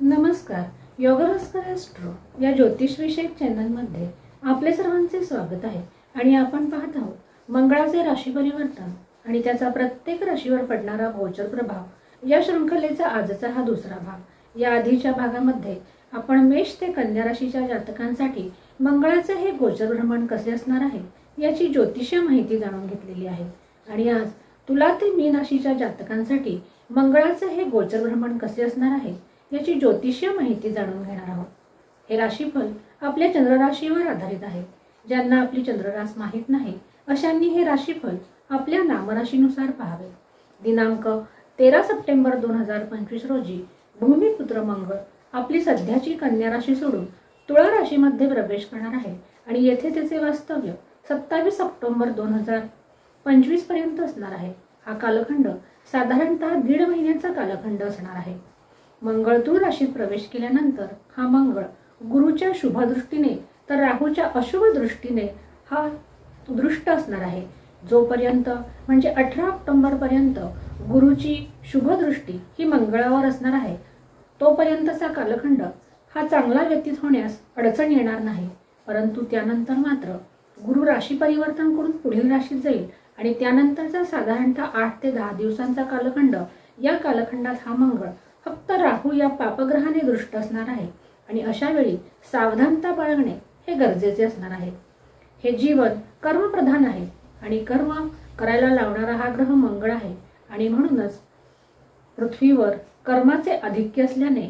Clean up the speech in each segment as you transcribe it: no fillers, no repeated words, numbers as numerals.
नमस्कार. योगभास्कर ॲस्ट्रो या ज्योतिषविषयक चॅनलमध्ये आपले सर्वांचे स्वागत आहे. आणि आपण पाहत आहोत मंगळाचे राशी परिवर्तन आणि त्याचा प्रत्येक राशीवर पडणारा गोचर प्रभाव या शृंखलेचा आजचा हा दुसरा भाग. या आधीच्या भागामध्ये आपण मेष ते कन्या राशीच्या जातकांसाठी मंगळाचे हे गोचर भ्रमण कसे असणार आहे याची ज्योतिषीय माहिती जाणून घेतलेली आहे. आणि आज तुला ते मीन राशीच्या जातकांसाठी मंगळाचे हे गोचर भ्रमण कसे असणार आहे याची ज्योतिषीय माहिती जाणून घेणार आहोत. हे राशीफल आपल्या चंद्रराशीवर आधारित आहे. ज्यांना आपली चंद्ररास माहीत नाही अशांनी हे राशीफल आपल्या नामराशीनुसार पाहावे. दिनांक 13 सप्टेंबर 2025 रोजी भूमिपुत्र मंगळ आपली सध्याची कन्या राशी सोडून तुळा राशीमध्ये प्रवेश करणार आहे आणि येथे त्याचे वास्तव्य 27 ऑक्टोबर 2025 पर्यंत असणार आहे. हा कालखंड साधारणतः 1.5 महिन्याचा कालखंड असणार आहे. मंगळ तुळ राशीत प्रवेश केल्यानंतर हा मंगळ गुरुच्या शुभ दृष्टीने तर राहूच्या अशुभ दृष्टीने हा दृष्ट असणार आहे. जोपर्यंत म्हणजे 18 ऑक्टोबर पर्यंत गुरुची शुभ दृष्टी ही मंगळावर असणार आहे तोपर्यंतचा कालखंड हा चांगला व्यतीत होण्यास अडचण येणार नाही. परंतु त्यानंतर मात्र गुरु राशी परिवर्तन करून पुढील राशीत जाईल आणि त्यानंतरचा साधारणतः 8 ते 10 दिवसांचा कालखंड या कालखंडात हा मंगळ फक्त राहू या पापग्रहाने दृष्ट असणार आहे आणि अशा वेळी सावधानता बाळगणे हे गरजेचे असणार आहे. हे जीवन कर्मप्रधान आहे आणि कर्म करायला लावणारा हा ग्रह मंगळ आहे आणि म्हणूनच पृथ्वीवर कर्माचे आधिक्य असल्याने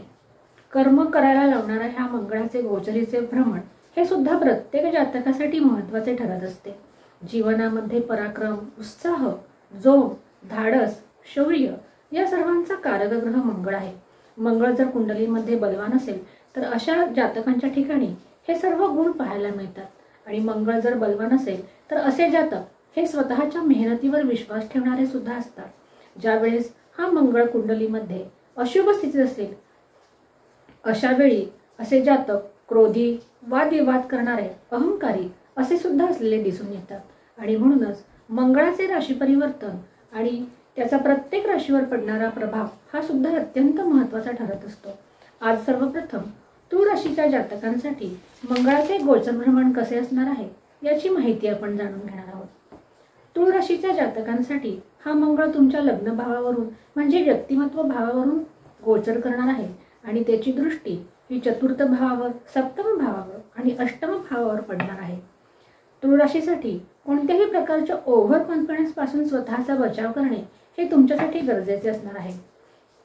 कर्म करायला लावणाऱ्या ह्या मंगळाचे गोचरीचे भ्रमण हे सुद्धा प्रत्येक जातकासाठी महत्त्वाचे ठरत असते. जीवनामध्ये पराक्रम, उत्साह, जोम, धाडस, शौर्य या सर्वांचा कारक ग्रह मंगळ आहे. मंगळ जर कुंडलीमध्ये बलवान असेल तर अशा जातकांच्या ठिकाणी हे सर्व गुण पाहायला मिळतात. आणि मंगळ जर बलवान असेल तर असे जातक हे स्वतःच्या मेहनतीवर विश्वास ठेवणारे सुद्धा असतात. ज्यावेळेस हा मंगळ कुंडलीमध्ये अशुभ स्थितीत असेल अशा वेळी असे जातक क्रोधी, वादविवाद करणारे, अहंकारी असे सुद्धा असलेले दिसून येतात. आणि म्हणूनच मंगळाचे राशी परिवर्तन आणि त्याचा प्रत्येक राशीवर पडणारा प्रभाव हा सुद्धा अत्यंत महत्त्वाचा ठरत असतो. आज सर्वप्रथम तुळ राशीच्या जातकांसाठी मंगळाचे गोचर भ्रमण कसे असणार आहे याची माहिती आपण जाणून घेणार आहोत. तुळ राशीच्या जातकांसाठी हा मंगळ तुमच्या लग्न भावावरून म्हणजे व्यक्तिमत्व भावावरून गोचर करणार आहे आणि त्याची दृष्टी ही चतुर्थ भावावर, सप्तम भावावर आणि अष्टम भावावर पडणार आहे. तुळ राशीसाठी कोणत्याही प्रकारच्या ओव्हर कॉन्फिडन्स पासून स्वतःचा बचाव करणे हे तुमच्यासाठी गरजेचे असणार आहे.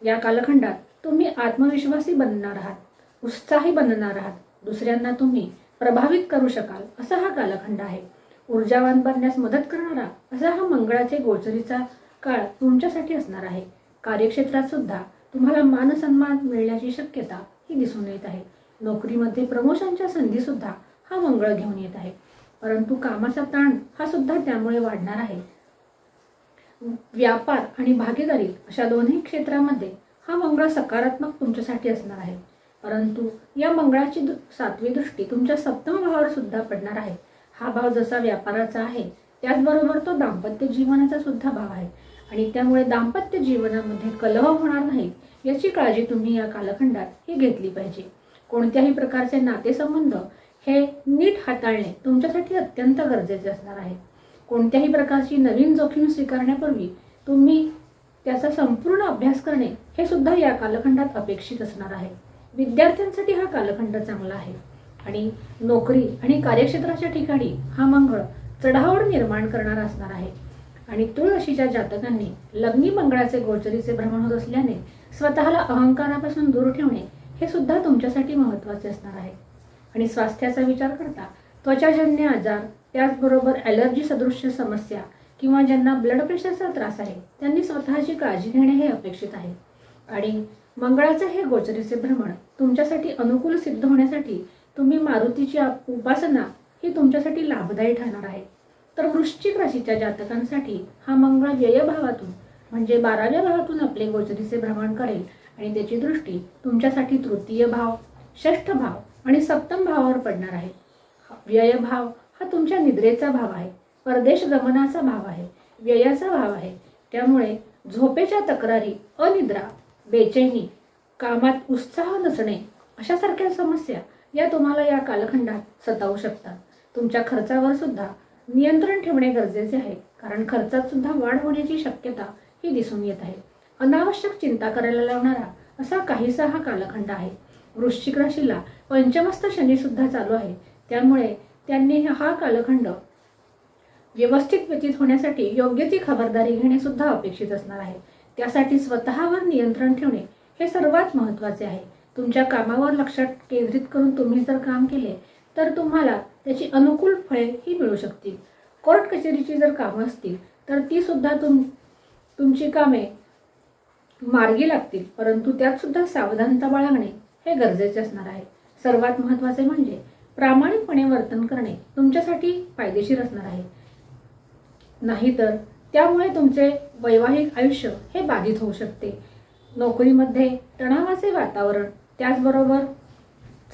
या कालखंडात तुम्ही आत्मविश्वासी बनणार आहात, उत्साही बनणार आहात, दुसऱ्यांना तुम्ही प्रभावित करू शकाल असा हा कालखंड आहे. ऊर्जावान बनण्यास मदत करणारा असा हा मंगळाचे गोचरीचा काळ तुमच्यासाठी असणार आहे. कार्यक्षेत्रात सुद्धा तुम्हाला मानसन्मान मिळण्याची शक्यता ही दिसून येत आहे. नोकरीमध्ये प्रमोशनच्या संधी सुद्धा हा मंगळ घेऊन येत आहे. परंतु कामाचा ताण हा सुद्धा त्यामुळे वाढणार आहे. व्यापार आणि भागीदारी अशा दोन्ही क्षेत्रामध्ये हा मंगळ सकारात्मक तुमच्यासाठी असणार आहे. परंतु या मंगळाची 7वी दृष्टी तुमच्या सप्तम भावावर सुद्धा पडणार आहे. हा भाव जसा व्यापाराचा आहे त्याचबरोबर तो दाम्पत्य जीवनाचा सुद्धा भाव आहे आणि त्यामुळे दाम्पत्य जीवनामध्ये कलह होणार नाही याची काळजी तुम्ही या कालखंडात ही घेतली पाहिजे. कोणत्याही प्रकारचे नातेसंबंध हे नीट हाताळणे तुमच्यासाठी अत्यंत गरजेचे असणार आहे. कोणत्याही प्रकारची नवीन जोखीम स्वीकारण्यापूर्वी तुम्ही त्याचा संपूर्ण अभ्यास करणे हे सुद्धा या कालखंडात अपेक्षित असणार आहे. विद्यार्थ्यांसाठी हा कालखंड चांगला आहे आणि नोकरी आणि कार्यक्षेत्राच्या ठिकाणी हा मंगळ चढाओढ निर्माण करणारा असणार आहे. आणि तुळ राशीच्या जातकांनी लग्नी मंगळाचे गोचरीचे भ्रमण होत असल्याने स्वतःला अहंकारापासून दूर ठेवणे हे सुद्धा तुमच्यासाठी महत्त्वाचे असणार आहे. आणि स्वास्थ्याचा विचार करता त्वचाजन्य आजार, त्याचबरोबर ॲलर्जी सदृश्य समस्या किंवा ज्यांना ब्लड प्रेशरचा त्रास आहे त्यांनी स्वतःची काळजी घेणे हे अपेक्षित आहे. आणि मंगळाचे हे गोचरीचे भ्रमण तुमच्यासाठी अनुकूल सिद्ध होण्यासाठी तुम्ही मारुतीची उपासना ही तुमच्यासाठी लाभदायी ठरणार आहे. तर वृश्चिक राशीच्या जातकांसाठी हा मंगळ व्ययभावातून म्हणजे 12व्या भावातून आपले गोचरीचे भ्रमण करेल आणि त्याची दृष्टी तुमच्यासाठी तृतीय भाव, षष्ठ भाव आणि सप्तम भावावर पडणार आहे. व्ययभाव हा तुमच्या निद्रेचा भाव आहे, परदेश गमनाचा भाव आहे, व्ययाचा भाव आहे. त्यामुळे झोपेच्या तक्रारी, अनिद्रा, बेचैनी, कामात उत्साह नसणे अशासारख्या समस्या या तुम्हाला या कालखंडात सतावू शकतात. तुमच्या खर्चावर सुद्धा नियंत्रण ठेवणे गरजेचे आहे, कारण खर्चात सुद्धा वाढ होण्याची शक्यता ही दिसून येत आहे. अनावश्यक चिंता करायला लावणारा असा काहीसा हा कालखंड आहे. वृश्चिक राशीला पंचमस्त शनी सुद्धा चालू आहे, त्यामुळे त्यांनी हा कालखंड व्यवस्थित व्यतीत होण्यासाठी योग्य ती खबरदारी घेणे सुद्धा अपेक्षित असणार आहे. त्यासाठी स्वतःवर नियंत्रण ठेवणे हे सर्वात महत्त्वाचे आहे. तुमच्या कामावर लक्ष केंद्रित करून तुम्ही जर काम केले तर तुम्हाला त्याची अनुकूल फळे ही मिळू शकतील. कोर्ट कचेरीची जर कामं असतील तर ती सुद्धा तुमची कामे मार्गी लागतील, परंतु त्यात सुद्धा सावधानता बाळगणे हे गरजेचे असणार आहे. सर्वात महत्त्वाचे म्हणजे प्रामाणिकपणे वर्तन करणे तुमच्यासाठी फायदेशीर असणार आहे. नाहीतर त्यामुळे तुमचे वैवाहिक आयुष्य हे बाधित होऊ शकते. नोकरीमध्ये तणावाचे वातावरण, त्याचबरोबर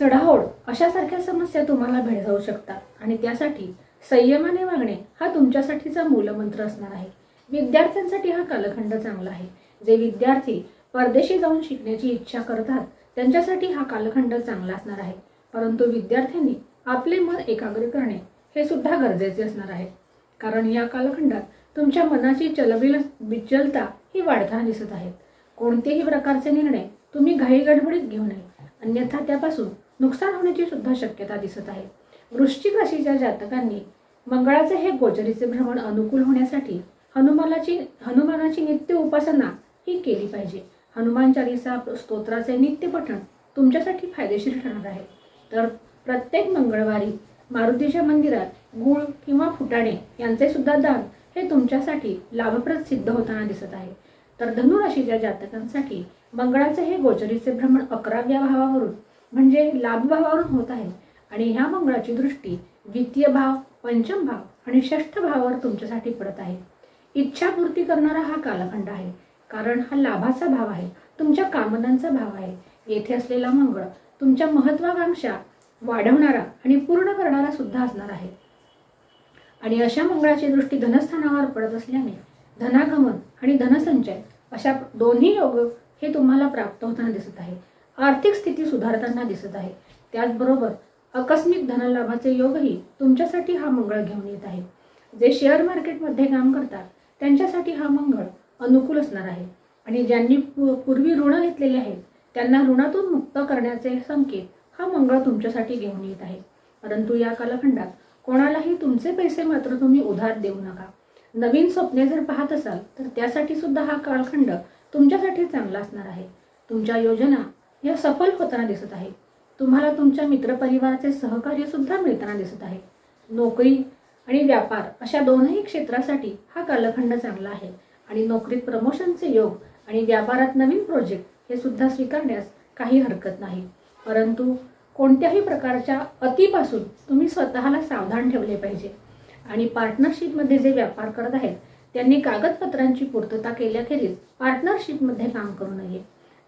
चढाओढ अशासारख्या समस्या तुम्हाला भेडसावू शकतात आणि त्यासाठी संयमाने वागणे हा तुमच्यासाठीचा मूलमंत्र असणार आहे. विद्यार्थ्यांसाठी हा कालखंड चांगला आहे. जे विद्यार्थी परदेशी जाऊन शिकण्याची इच्छा करतात त्यांच्यासाठी हा कालखंड चांगला असणार आहे, परंतु विद्यार्थ्यांनी आपले मन एकाग्र करणे हे सुद्धा गरजेचे असणार आहे, कारण या कालखंडात तुमच्या मनाची चलबिचलता ही वाढताना दिसत आहे. कोणतेही प्रकारचे निर्णय तुम्ही घाईगडबडीत घेऊ नये, अन्यथा त्यापासून नुकसान होण्याची सुद्धा शक्यता दिसत आहे. वृश्चिक राशीच्या जातकांनी मंगळाचे हे गोचरीचे भ्रमण अनुकूल होण्यासाठी हनुमानाची नित्य उपासना ही केली पाहिजे. हनुमान चालीसा स्तोत्राचे नित्य पठण तुमच्यासाठी फायदेशीर ठरणार आहे. तर प्रत्येक मंगळवारी मारुतीच्या मंदिरात गूळ किंवा फुटाणे यांचे सुद्धा दान हे तुमच्यासाठी लाभप्रद सिद्ध होताना दिसत आहे. तर धनु राशीच्या जातकांसाठी मंगळाचे हे गोचरीचे भ्रमण 11व्या भावावरून म्हणजे लाभ भावावरून होत आहे आणि ह्या मंगळाची दृष्टी द्वितीय भाव, पंचम भाव आणि षष्ठ भावावर तुमच्यासाठी पडत आहे. इच्छापूर्ती करणारा हा कालखंड आहे, कारण हा लाभाचा भाव आहे, तुमच्या कामनांचा भाव आहे. येथे असलेला मंगळ तुमच्या महत्वाकांक्षा वाढवणारा आणि पूर्ण करणारा सुद्धा असणार आहे. आणि अशा मंगळाची दृष्टी धनस्थानावर पडत असल्याने धनागमन आणि धनसंचय अशा दोन्ही योग हे तुम्हाला प्राप्त होताना दिसत आहे. आर्थिक स्थिती सुधारताना दिसत आहे. त्याचबरोबर आकस्मिक धनलाभाचे योगही तुमच्यासाठी हा मंगळ घेऊन येत आहे. जे शेअर मार्केटमध्ये काम करतात त्यांच्यासाठी हा मंगळ अनुकूल असणार आहे आणि ज्यांनी पूर्वी ऋण घेतलेले आहेत त्यांना ऋणातून मुक्त करण्याचे संकेत हा मंगळ तुमच्यासाठी घेऊन येत आहे. परंतु या कालखंडात कोणालाही तुमचे पैसे मात्र तुम्ही उधार देऊ नका. नवीन स्वप्ने जर पाहत असाल तर त्यासाठी सुद्धा हा कालखंड तुमच्यासाठी चांगला असणार आहे. तुमच्या योजना या सफल होताना दिसत आहे. तुम्हाला तुमच्या मित्रपरिवाराचे सहकार्य सुद्धा मिळताना दिसत आहे. नोकरी आणि व्यापार अशा दोनही क्षेत्रासाठी हा कालखंड चांगला आहे आणि नोकरीत प्रमोशनचे योग आणि व्यापारात नवीन प्रोजेक्ट हे सुद्धा स्वीकारण्यास काही हरकत नाही. परंतु कोणत्याही प्रकारच्या अतिपासून तुम्ही स्वतःला सावधान ठेवले पाहिजे. आणि पार्टनरशिपमध्ये जे व्यापार करत आहेत त्यांनी कागदपत्रांची पूर्तता केल्याखेरीज पार्टनरशिपमध्ये काम करू नये.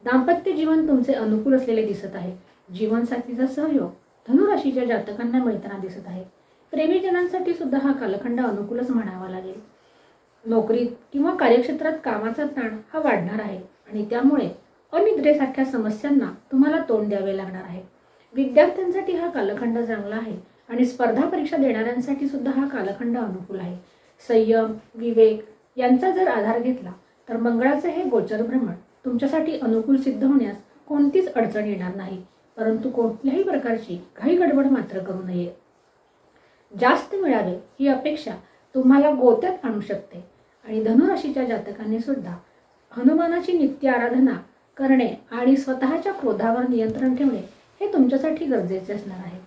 दाम्पत्य जीवन तुमचे अनुकूल असलेले दिसत आहे. जीवनसाथीचा सहयोग धनुराशीच्या जातकांना मिळताना दिसत आहे. प्रेमीजनांसाठी सुद्धा हा कालखंड अनुकूलच म्हणावा लागेल. नोकरीत किंवा कार्यक्षेत्रात कामाचा ताण हा वाढणार आहे आणि त्यामुळे अनिद्रेसारख्या समस्यांना तुम्हाला तोंड द्यावे लागणार आहे. विद्यार्थ्यांसाठी हा कालखंड चांगला आहे आणि स्पर्धा परीक्षा देणाऱ्यांसाठी सुद्धा हा कालखंड अनुकूल आहे. संयम, विवेक यांचा जर आधार घेतला तर मंगळाचे हे गोचर भ्रमण तुमच्यासाठी अनुकूल सिद्ध होण्यास कोणतीच अडचण येणार नाही. परंतु कोणत्याही प्रकारची घाई गडबड मात्र करू नये. जास्त मिळावे ही अपेक्षा तुम्हाला गोत्यात आणू शकते आणि धनुराशीच्या जातकांनी सुद्धा हनुमानाची नित्य आराधना करणे आणि स्वतःच्या क्रोधावर नियंत्रण ठेवणे हे तुमच्यासाठी गरजेचे असणार आहे.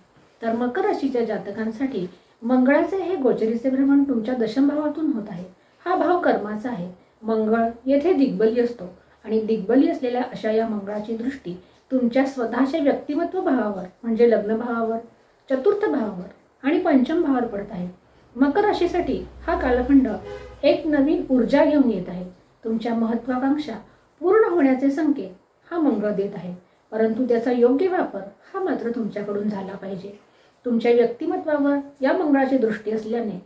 तर मकर राशीच्या जातकांसाठी मंगळाचे हे गोचरीचे भ्रमण तुमच्या दशमभावातून होत आहे. हा भाव कर्माचा आहे. मंगळ येथे दिग्बली असतो आणि दिग्बली असलेल्या अशा या मंगळाची दृष्टी तुमच्या स्वतःच्या व्यक्तिमत्व भावावर म्हणजे लग्न भावावर, चतुर्थ भावावर आणि पंचम भावावर पडत आहे. मकर राशीसाठी हा कालखंड एक नवीन ऊर्जा घेऊन येत आहे. तुमच्या महत्वाकांक्षा पूर्ण होण्याचे संकेत हा मंगळ देत आहे, परंतु त्याचा योग्य वापर हा मात्र तुमच्याकडून झाला पाहिजे. तुमच्या व्यक्तिमत्वावर या मंगळाची दृष्टी असल्याने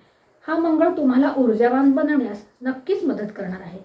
हा मंगळ तुम्हाला ऊर्जावान बनवण्यास नक्कीच मदत करणार आहे.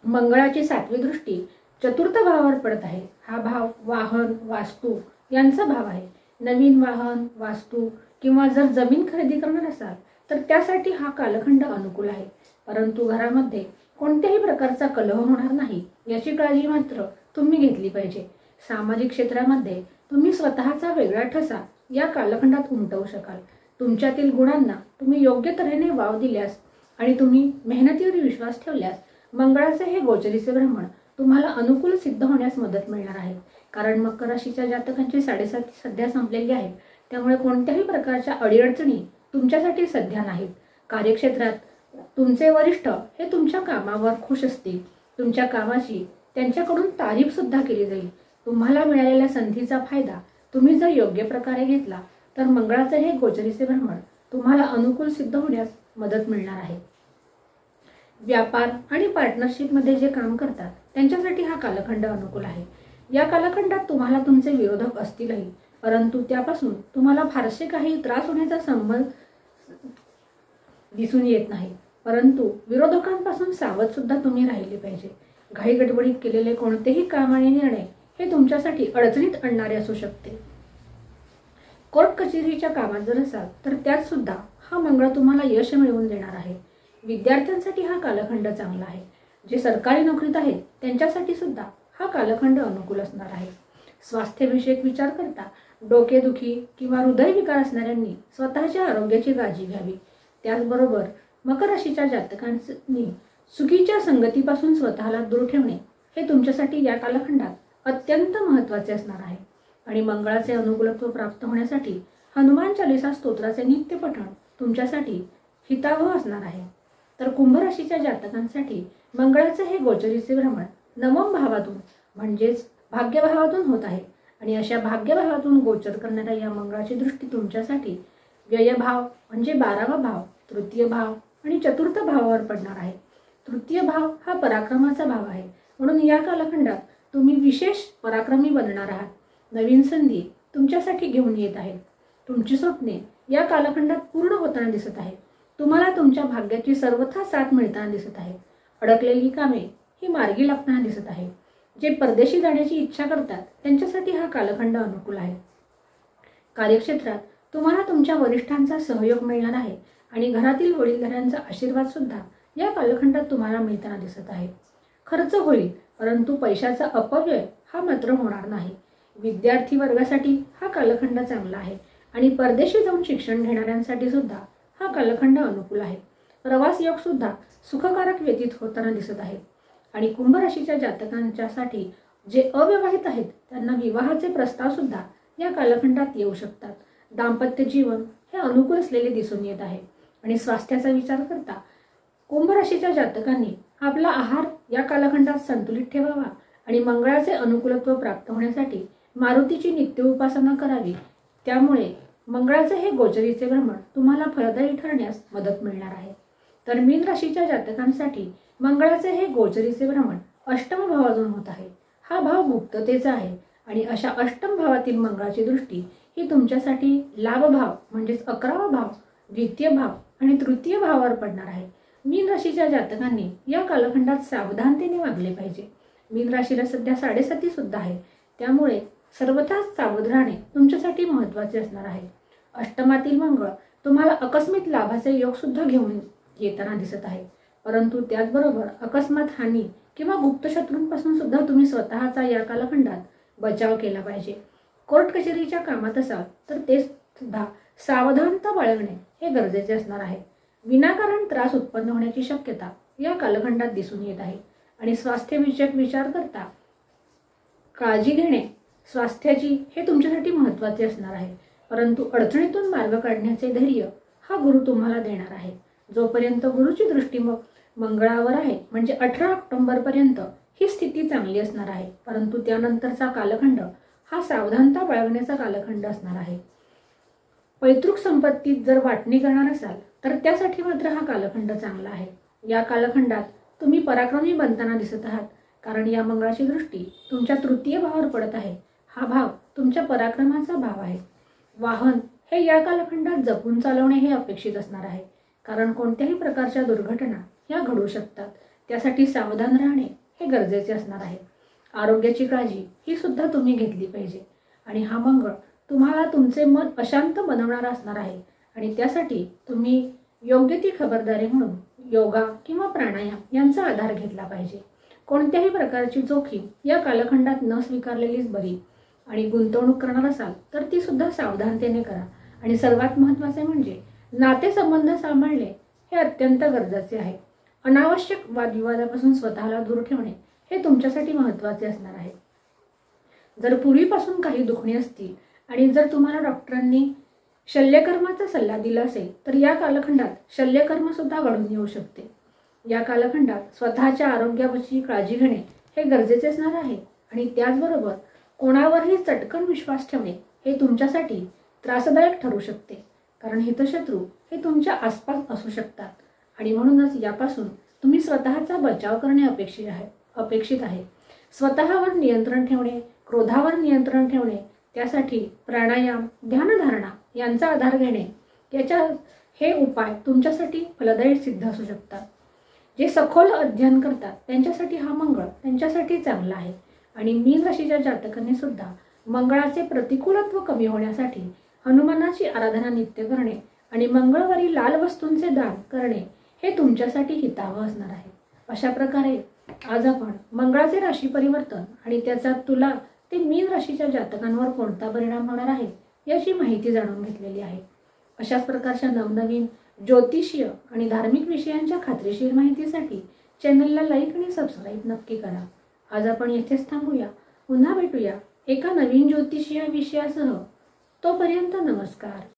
मंगळाची 7वी दृष्टी चतुर्थ भावावर पडत आहे। हा भाव वाहन, वास्तू यांचा भाव आहे। नवीन वाहन, वास्तू किंवा जर जमीन खरेदी करणार असाल तर त्यासाठी हा कालखंड अनुकूल आहे। परंतु घरामध्ये कोणत्याही प्रकारचा कलह होणार नाही याची काळजी मात्र तुम्ही घेतली पाहिजे। सामाजिक क्षेत्रामध्ये तुम्ही स्वतःचा वेगळा ठसा या कालखंडात उमटवू शकाल। तुमच्यातील गुणांना तुम्ही योग्य तऱ्हेने वाव दिल्यास आणि तुम्ही मेहनतीवर विश्वास ठेवल्यास मंगळाचे हे गोचरीचे भ्रमण तुम्हाला अनुकूल सिद्ध होण्यास मदत मिळणार आहे। कारण मकर राशीच्या जातकांची 7.5 सध्या संपलेली आहे, त्यामुळे कोणत्याही प्रकारच्या अडीअडचणी तुमच्यासाठी सध्या नाहीत। कार्यक्षेत्रात तुमचे वरिष्ठ हे तुमच्या कामावर खुश असतील। तुमच्या कामाची त्यांच्याकडून तारीफ सुद्धा केली जाईल। तुम्हाला मिळालेल्या संधीचा फायदा तुम्ही जर योग्य प्रकारे घेतला तर मंगळाचे हे गोचरीचे भ्रमण तुम्हाला अनुकूल सिद्ध होण्यास मदत मिळणार आहे। व्यापार आणि पार्टनरशिप मध्ये जे काम करतात त्यांच्यासाठी हा कालखंड अनुकूल आहे। या कालखंडात तुम्हाला तुमचे विरोधक असतीलही, परंतु त्यापासून तुम्हाला फारसे काही त्रास होण्याचा संबंध दिसून येत नाही। परंतु विरोधकांपासून सावध सुद्धा तुम्ही राहिले पाहिजे। घाई गडबडीत केलेले कोणतेही काम आणि निर्णय हे तुमच्यासाठी अडचणीत आणणारे असू शकते। कोर्ट कचेरीच्या कामात जर असाल तर त्यात सुद्धा हा मंगळ तुम्हाला यश मिळवून देणार आहे। विद्यार्थ्यांसाठी हा कालखंड चांगला आहे। जे सरकारी नोकरीत आहेत त्यांच्यासाठी सुद्धा हा कालखंड अनुकूल असणार आहे। स्वास्थ्यविषयक विचार करता डोकेदुखी किंवा हृदयविकार असणाऱ्यांनी स्वतःच्या आरोग्याची काळजी घ्यावी। त्याचबरोबर मकर राशीच्या जातकांनी चुकीच्या संगतीपासून स्वतःला दूर ठेवणे हे तुमच्यासाठी या कालखंडात अत्यंत महत्त्वाचे असणार आहे। आणि मंगळाचे अनुकूलत्व प्राप्त होण्यासाठी हनुमान चालीसा स्तोत्राचे नित्य पठण तुमच्यासाठी हितावह असणार आहे। तर कुंभ राशीच्या जातकांसाठी मंगळाचे हे गोचरीचे भ्रमण नवम भावातून म्हणजेच भाग्यभावातून होत आहे आणि अशा भाग्यभावातून गोचर करणाऱ्या या मंगळाची दृष्टी तुमच्यासाठी व्ययभाव म्हणजे 12वा भाव, तृतीय भाव आणि चतुर्थ भावावर पडणार आहे। तृतीय भाव हा पराक्रमाचा भाव आहे, म्हणून या कालखंडात तुम्ही विशेष पराक्रमी बनणार आहात। नवीन संधी तुमच्यासाठी घेऊन येत आहेत। तुमची स्वप्ने या कालखंडात पूर्ण होताना दिसत आहेत। तुम्हाला तुमच्या भाग्याची सर्वथा साथ मिळताना दिसत आहे। अडकलेली कामे ही मार्गी लागताना दिसत आहे। जे परदेशी जाण्याची इच्छा करतात त्यांच्यासाठी हा कालखंड अनुकूल आहे। कार्यक्षेत्रात तुम्हाला तुमच्या वरिष्ठांचा सहयोग मिळणार आहे आणि घरातील वडीलधाऱ्यांचा आशीर्वाद सुद्धा या कालखंडात तुम्हाला मिळताना दिसत आहे। खर्च होईल, परंतु पैशाचा अपव्यय हा मात्र होणार नाही। विद्यार्थी वर्गासाठी हा कालखंड चांगला आहे आणि परदेशी जाऊन शिक्षण घेणाऱ्यांसाठी सुद्धा हा कालखंड अनुकूल आहे। प्रवास योग सुद्धा सुखकारक व्यतीत होताना दिसत आहे। आणि कुंभ राशीच्या जातकांच्यासाठी जे अविवाहित आहेत त्यांना विवाहाचे प्रस्ताव सुद्धा या कालखंडात येऊ शकतात। दाम्पत्य जीवन हे अनुकूल असलेले दिसून येत आहे। आणि स्वास्थ्याचा विचार करता कुंभ राशीच्या जातकांनी आपला आहार या कालखंडात संतुलित ठेवावा आणि मंगळाचे अनुकूलत्व प्राप्त होण्यासाठी मारुतीची नित्य उपासना करावी। त्यामुळे मंगळाचे हे गोचरीचे भ्रमण तुम्हाला फलदायी ठरण्यास मदत मिळणार आहे। तर मीन राशीच्या जातकांसाठी मंगळाचे हे गोचरीचे भ्रमण अष्टम भावातून होत आहे। हा भाव मुक्ततेचा आहे आणि अशा अष्टम भावातील मंगळाची दृष्टी ही तुमच्यासाठी लाभ भाव म्हणजेच 11वा भाव, द्वितीय भाव आणि तृतीय भावावर पडणार आहे। मीन राशीच्या जातकांनी या कालखंडात सावधानतेने वागले पाहिजे। मीन राशीला सध्या 7.5 सुद्धा आहे, त्यामुळे सर्वथा सावध राहणे तुमच्यासाठी महत्त्वाचे असणार आहे। अष्टमातील मंगळ तुम्हाला अकस्मित लाभाचे योग सुद्धा घेऊन येताना दिसत आहे, परंतु त्याचबरोबर अकस्मात हानी किंवा गुप्त शत्रूंपासून सुद्धा तुम्ही स्वतःचा या कालखंडात बचाव केला पाहिजे। कोर्ट कचेरीच्या कामात असाल तर ते सुद्धा सावधानता बाळगणे हे गरजेचे असणार आहे। विनाकारण त्रास उत्पन्न होण्याची शक्यता या कालखंडात दिसून येत आहे आणि स्वास्थ्यविषयक विचार करता काळजी घेणे स्वास्थ्याची हे तुमच्यासाठी महत्त्वाचे असणार आहे। परंतु अडचणीतून मार्ग काढण्याचे धैर्य हा गुरु तुम्हाला देणार आहे। जोपर्यंत गुरुची दृष्टी मंगळावर आहे म्हणजे 18 ऑक्टोबर पर्यंत ही स्थिती चांगली असणार आहे, परंतु त्यानंतरचा कालखंड हा सावधानता बाळगण्याचा कालखंड असणार आहे। पैतृक संपत्तीत जर वाटणी करणार असाल तर त्यासाठी मात्र हा कालखंड चांगला आहे। या कालखंडात तुम्ही पराक्रमी बनताना दिसत आहात, कारण या मंगळाची दृष्टी तुमच्या तृतीय भावावर पडत आहे। हा भाव तुमच्या पराक्रमाचा भाव आहे। वाहन हे या कालखंडात जपून चालवणे हे अपेक्षित असणार आहे, कारण कोणत्याही प्रकारच्या दुर्घटना या घडू शकतात। त्यासाठी सावधान राहणे हे गरजेचे असणार आहे। आरोग्याची काळजी ही सुद्धा तुम्ही घेतली पाहिजे. आणि हा मंगळ तुम्हाला तुमचे मन अशांत बनवणारा असणार आहे आणि त्यासाठी तुम्ही योग्य ती खबरदारी म्हणून योगा किंवा प्राणायाम यांचा आधार घेतला पाहिजे. कोणत्याही प्रकारची जोखीम या कालखंडात न स्वीकारलेलीच बरी. आणि गुंतवणूक करणार असाल तर ती सुद्धा सावधानतेने करा. आणि सर्वात महत्त्वाचे म्हणजे नातेसंबंध सांभाळणे हे अत्यंत गरजेचे आहे. अनावश्यक वादविवादापासून स्वतःला दूर ठेवणे हे तुमच्यासाठी महत्त्वाचे असणार आहे. जर पूर्वीपासून काही दुखणी असतील आणि जर तुम्हाला डॉक्टरांनी शल्यकर्माचा सल्ला दिला असेल तर या कालखंडात शल्यकर्म सुद्धा घडून येऊ शकते. या कालखंडात स्वतःच्या आरोग्याची काळजी घेणे हे गरजेचे असणार आहे. आणि त्याचबरोबर कोणावरही चटकन विश्वास ठेवणे हे तुमच्यासाठी त्रासदायक ठरू शकते, कारण हितशत्रू हे तुमच्या आसपास असू शकतात. आणि म्हणूनच यापासून तुम्ही स्वतःचा बचाव करणे अपेक्षित आहे. स्वतःवर नियंत्रण ठेवणे, क्रोधावर नियंत्रण ठेवणे, त्यासाठी प्राणायाम, ध्यानधारणा यांचा आधार घेणे, हे उपाय तुमच्यासाठी फलदायी सिद्ध असू शकतात. जे सखोल अध्ययन करतात त्यांच्यासाठी हा मंगळ त्यांच्यासाठी चांगला आहे. आणि मीन राशीच्या जातकांनी सुद्धा मंगळाचे प्रतिकूलत्व कमी होण्यासाठी हनुमानाची आराधना नित्य करणे आणि मंगळवारी लाल वस्तूंचे दान करणे हे तुमच्यासाठी हितावह असणार आहे. अशा प्रकारे आज आपण मंगळाचे राशी परिवर्तन आणि त्याचा तुला ते मीन राशीच्या जातकांवर कोणता परिणाम होणार आहे याची माहिती जाणून घेतलेली आहे. अशाच प्रकारच्या नवनवीन ज्योतिषीय आणि धार्मिक विषयांच्या खात्रीशीर माहितीसाठी चॅनलला लाईक आणि सबस्क्राईब नक्की करा. आज आपण येथेच थांबूया. पुन्हा भेटूया एका नवीन ज्योतिषीय विषयासह. तोपर्यंत नमस्कार.